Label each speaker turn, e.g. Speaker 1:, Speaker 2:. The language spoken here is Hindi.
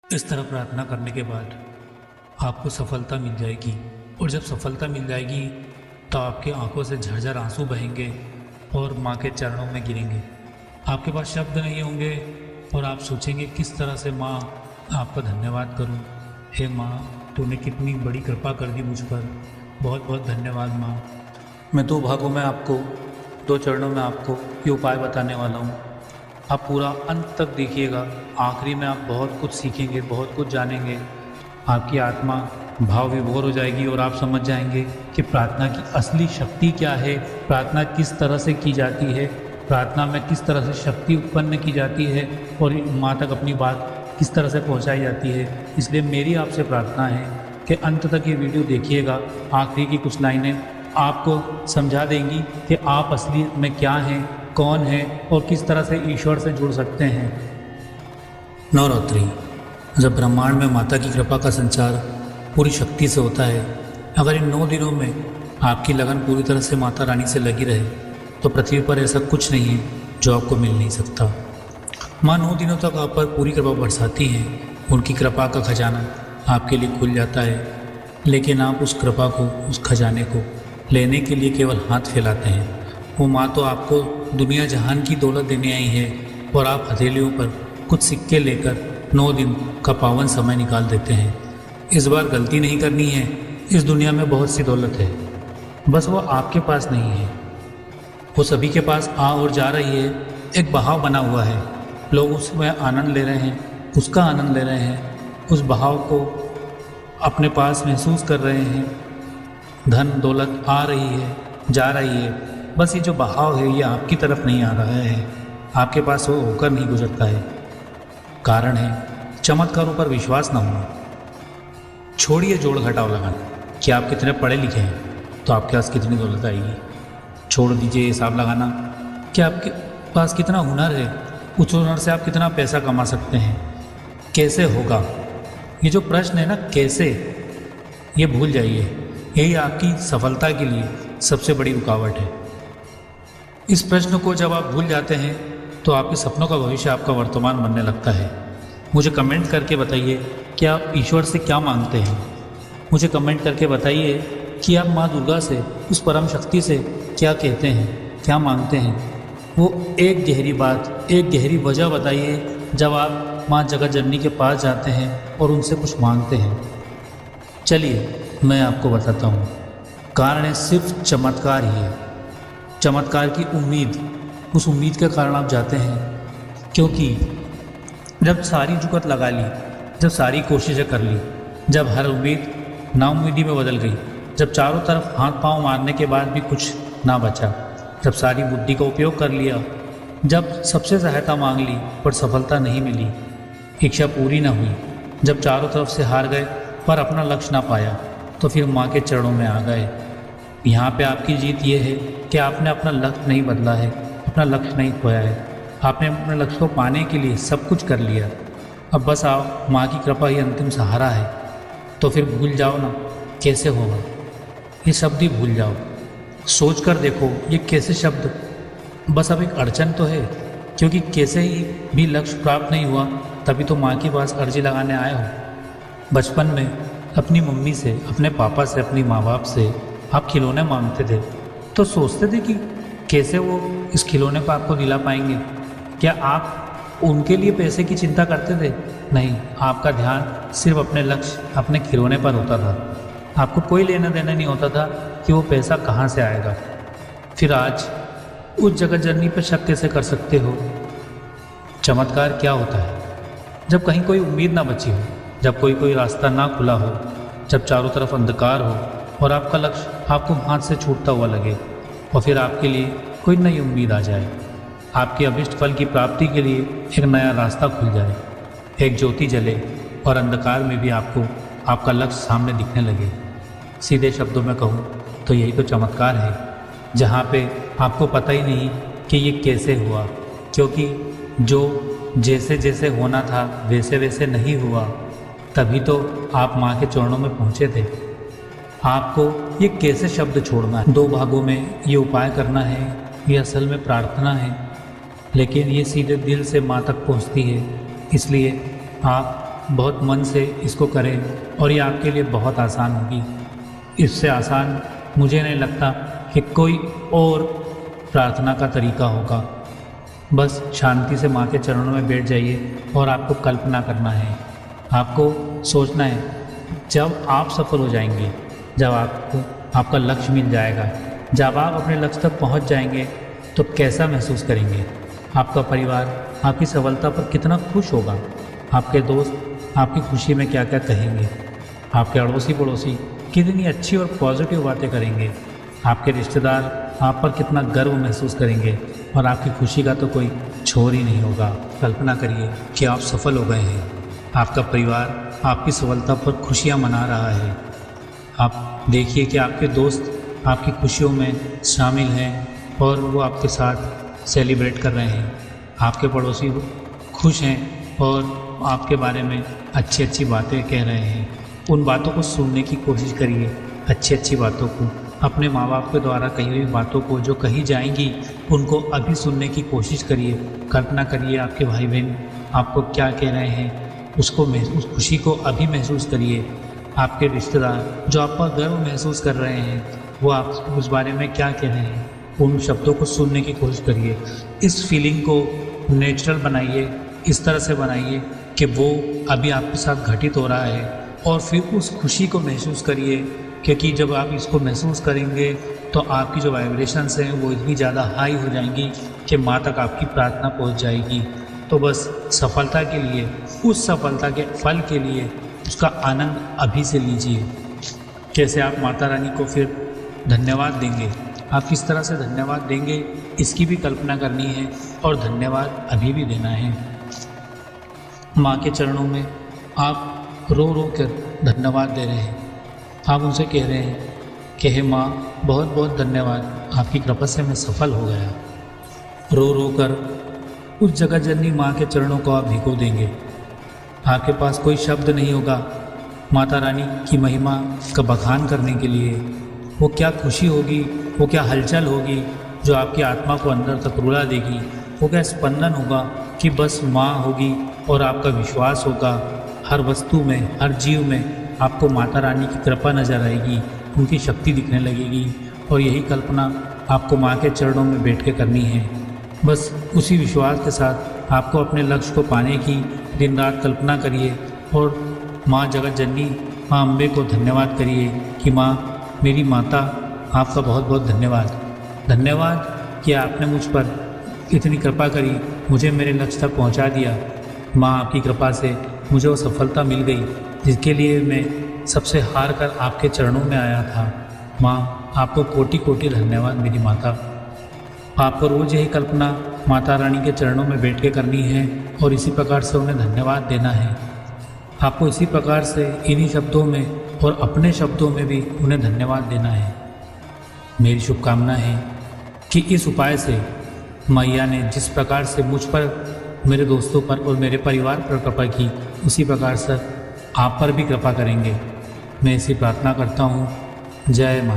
Speaker 1: इस तरह प्रार्थना करने के बाद आपको सफलता मिल जाएगी। और जब सफलता मिल जाएगी तो आपकी आंखों से झरझर आंसू बहेंगे और माँ के चरणों में गिरेंगे। आपके पास शब्द नहीं होंगे और आप सोचेंगे किस तरह से माँ आपका धन्यवाद करूँ। हे माँ, तूने कितनी बड़ी कृपा कर दी मुझ पर, बहुत बहुत धन्यवाद माँ। मैं दो भागों में आपको, दो चरणों में आपको ये उपाय बताने वाला हूँ। आप पूरा अंत तक देखिएगा। आखिरी में आप बहुत कुछ सीखेंगे, बहुत कुछ जानेंगे। आपकी आत्मा भाव विभोर हो जाएगी और आप समझ जाएंगे कि प्रार्थना की असली शक्ति क्या है, प्रार्थना किस तरह से की जाती है, प्रार्थना में किस तरह से शक्ति उत्पन्न की जाती है और माँ तक अपनी बात किस तरह से पहुँचाई जाती है। इसलिए मेरी आपसे प्रार्थना है कि अंत तक ये वीडियो देखिएगा। आखिरी की कुछ लाइनें आपको समझा देंगी कि आप असलियत में क्या हैं, कौन है और किस तरह से ईश्वर से जुड़ सकते हैं। नवरात्रि, जब ब्रह्मांड में माता की कृपा का संचार पूरी शक्ति से होता है, अगर इन 9 दिनों में आपकी लगन पूरी तरह से माता रानी से लगी रहे तो पृथ्वी पर ऐसा कुछ नहीं है जो आपको मिल नहीं सकता। माँ 9 दिनों तक आप पर पूरी कृपा बरसाती हैं। उनकी कृपा का खजाना आपके लिए खुल जाता है, लेकिन आप उस कृपा को, उस खजाने को लेने के लिए केवल हाथ फैलाते हैं। वो माँ तो आपको दुनिया जहान की दौलत देने आई है और आप हथेलियों पर कुछ सिक्के लेकर 9 दिन का पावन समय निकाल देते हैं। इस बार गलती नहीं करनी है। इस दुनिया में बहुत सी दौलत है, बस वो आपके पास नहीं है। वो सभी के पास आ और जा रही है, एक बहाव बना हुआ है। लोग उसमें आनंद ले रहे हैं, उसका आनंद ले रहे हैं, उस बहाव को अपने पास महसूस कर रहे हैं। धन दौलत आ रही है, जा रही है, बस ये जो बहाव है ये आपकी तरफ नहीं आ रहा है, आपके पास वो होकर नहीं गुजरता है। कारण है चमत्कारों पर विश्वास न होना। छोड़िए जोड़ घटाव लगाना कि आप कितने पढ़े लिखे हैं तो आपके पास कितनी दौलत आएगी। छोड़ दीजिए हिसाब लगाना कि आपके पास कितना हुनर है, उस हुनर से आप कितना पैसा कमा सकते हैं, कैसे होगा। ये जो प्रश्न है ना, कैसे, ये भूल जाइए। यही आपकी सफलता के लिए सबसे बड़ी रुकावट है। इस प्रश्न को जब आप भूल जाते हैं तो आपके सपनों का भविष्य आपका वर्तमान बनने लगता है। मुझे कमेंट करके बताइए कि आप ईश्वर से क्या मांगते हैं। मुझे कमेंट करके बताइए कि आप माँ दुर्गा से, उस परम शक्ति से क्या कहते हैं, क्या मांगते हैं। वो एक गहरी बात, एक गहरी वजह बताइए जब आप माँ जगत जननी के पास जाते हैं और उनसे कुछ मांगते हैं। चलिए मैं आपको बताता हूँ। कारण है सिर्फ चमत्कार ही है। चमत्कार की उम्मीद, उस उम्मीद के कारण आप जाते हैं, क्योंकि जब सारी जुगत लगा ली, जब सारी कोशिशें कर ली, जब हर उम्मीद नाउम्मीदी में बदल गई, जब चारों तरफ हाथ पांव मारने के बाद भी कुछ ना बचा, जब सारी बुद्धि का उपयोग कर लिया, जब सबसे सहायता मांग ली पर सफलता नहीं मिली, इच्छा पूरी ना हुई, जब चारों तरफ से हार गए पर अपना लक्ष्य ना पाया, तो फिर माँ के चरणों में आ गए। यहाँ पे आपकी जीत ये है कि आपने अपना लक्ष्य नहीं बदला है, अपना लक्ष्य नहीं खोया है। आपने अपने लक्ष्य को पाने के लिए सब कुछ कर लिया। अब बस आओ, माँ की कृपा ही अंतिम सहारा है। तो फिर भूल जाओ ना कैसे होगा, ये शब्द ही भूल जाओ। सोच कर देखो ये कैसे शब्द, बस अब एक अड़चन तो है, क्योंकि कैसे ही भी लक्ष्य प्राप्त नहीं हुआ तभी तो माँ के पास अर्जी लगाने आए हो। बचपन में अपनी मम्मी से, अपने पापा से, अपनी माँ बाप से आप खिलौने मांगते थे तो सोचते थे कि कैसे वो इस खिलौने को आपको दिला पाएंगे। क्या आप उनके लिए पैसे की चिंता करते थे? नहीं, आपका ध्यान सिर्फ अपने लक्ष्य, अपने खिलौने पर होता था। आपको कोई लेना देना नहीं होता था कि वो पैसा कहाँ से आएगा। फिर आज उस जगत जननी पर शक कैसे कर सकते हो? चमत्कार क्या होता है? जब कहीं कोई उम्मीद ना बची हो, जब कोई रास्ता ना खुला हो, जब चारों तरफ अंधकार हो और आपका लक्ष्य आपको हाथ से छूटता हुआ लगे और फिर आपके लिए कोई नई उम्मीद आ जाए, आपके अभिष्ट फल की प्राप्ति के लिए एक नया रास्ता खुल जाए, एक ज्योति जले और अंधकार में भी आपको आपका लक्ष्य सामने दिखने लगे। सीधे शब्दों में कहूँ तो यही तो चमत्कार है, जहाँ पे आपको पता ही नहीं कि ये कैसे हुआ, क्योंकि जो जैसे जैसे होना था वैसे वैसे नहीं हुआ, तभी तो आप माँ के चरणों में पहुँचे थे। आपको ये कैसे शब्द छोड़ना है, 2 भागों में ये उपाय करना है, ये असल में प्रार्थना है, लेकिन ये सीधे दिल से माँ तक पहुँचती है। इसलिए आप बहुत मन से इसको करें और ये आपके लिए बहुत आसान होगी। इससे आसान मुझे नहीं लगता कि कोई और प्रार्थना का तरीका होगा। बस शांति से माँ के चरणों में बैठ जाइए और आपको कल्पना करना है, आपको सोचना है जब आप सफल हो जाएंगे, जब आपको आपका लक्ष्य मिल जाएगा, जब आप अपने लक्ष्य तक पहुंच जाएंगे तो कैसा महसूस करेंगे। आपका परिवार आपकी सफलता पर कितना खुश होगा, आपके दोस्त आपकी खुशी में क्या क्या कहेंगे, आपके अड़ोसी पड़ोसी कितनी अच्छी और पॉजिटिव बातें करेंगे, आपके रिश्तेदार आप पर कितना गर्व महसूस करेंगे और आपकी खुशी का तो कोई छोर ही नहीं होगा। कल्पना करिए कि आप सफल हो गए हैं, आपका परिवार आपकी सफलता पर खुशियां मना रहा है। आप देखिए कि आपके दोस्त आपकी खुशियों में शामिल हैं और वो आपके साथ सेलिब्रेट कर रहे हैं। आपके पड़ोसी खुश हैं और आपके बारे में अच्छी अच्छी बातें कह रहे हैं। उन बातों को सुनने की कोशिश करिए, अच्छी अच्छी बातों को, अपने माँ बाप के द्वारा कही हुई बातों को जो कही जाएंगी उनको अभी सुनने की कोशिश करिए। कल्पना करिए आपके भाई बहन आपको क्या कह रहे हैं, उस खुशी को अभी महसूस करिए। आपके रिश्तेदार जो आप पर गर्व महसूस कर रहे हैं वो आप उस बारे में क्या कह रहे हैं, उन शब्दों को सुनने की कोशिश करिए। इस फीलिंग को नेचुरल बनाइए, इस तरह से बनाइए कि वो अभी आपके साथ घटित हो रहा है और फिर उस खुशी को महसूस करिए, क्योंकि जब आप इसको महसूस करेंगे तो आपकी जो वाइब्रेशंस हैं वो इतनी ज़्यादा हाई हो जाएंगी कि माँ तक आपकी प्रार्थना पहुँच जाएगी। तो बस सफलता के लिए, उस सफलता के फल के लिए उसका आनंद अभी से लीजिए। कैसे आप माता रानी को फिर धन्यवाद देंगे, आप किस तरह से धन्यवाद देंगे इसकी भी कल्पना करनी है और धन्यवाद अभी भी देना है। माँ के चरणों में आप रो रो कर धन्यवाद दे रहे हैं। आप उनसे कह रहे हैं कि हे माँ, बहुत बहुत धन्यवाद, आपकी कृपा से मैं सफल हो गया। रो रो कर उस जगत जननी माँ के चरणों को आप भिगो देंगे। आपके पास कोई शब्द नहीं होगा माता रानी की महिमा का बखान करने के लिए। वो क्या खुशी होगी, वो क्या हलचल होगी जो आपकी आत्मा को अंदर तक रुला देगी। वो क्या स्पंदन होगा कि बस माँ होगी और आपका विश्वास होगा। हर वस्तु में, हर जीव में आपको माता रानी की कृपा नज़र आएगी, उनकी शक्ति दिखने लगेगी। और यही कल्पना आपको माँ के चरणों में बैठ के करनी है। बस उसी विश्वास के साथ आपको अपने लक्ष्य को पाने की दिन रात कल्पना करिए और माँ जगत जननी माँ अम्बे को धन्यवाद करिए कि माँ, मेरी माता, आपका बहुत बहुत धन्यवाद। धन्यवाद कि आपने मुझ पर इतनी कृपा करी, मुझे मेरे लक्ष्य तक पहुँचा दिया। माँ, आपकी कृपा से मुझे वो सफलता मिल गई जिसके लिए मैं सबसे हार कर आपके चरणों में आया था। माँ, आपको कोटि कोटि धन्यवाद मेरी माता। आपको रोज़ यही कल्पना माता रानी के चरणों में बैठ के करनी है और इसी प्रकार से उन्हें धन्यवाद देना है। आपको इसी प्रकार से इन्हीं शब्दों में और अपने शब्दों में भी उन्हें धन्यवाद देना है। मेरी शुभकामना है कि इस उपाय से मैया ने जिस प्रकार से मुझ पर, मेरे दोस्तों पर और मेरे परिवार पर कृपा की, उसी प्रकार से आप पर भी कृपा करेंगे। मैं इसी प्रार्थना करता हूँ। जय माता।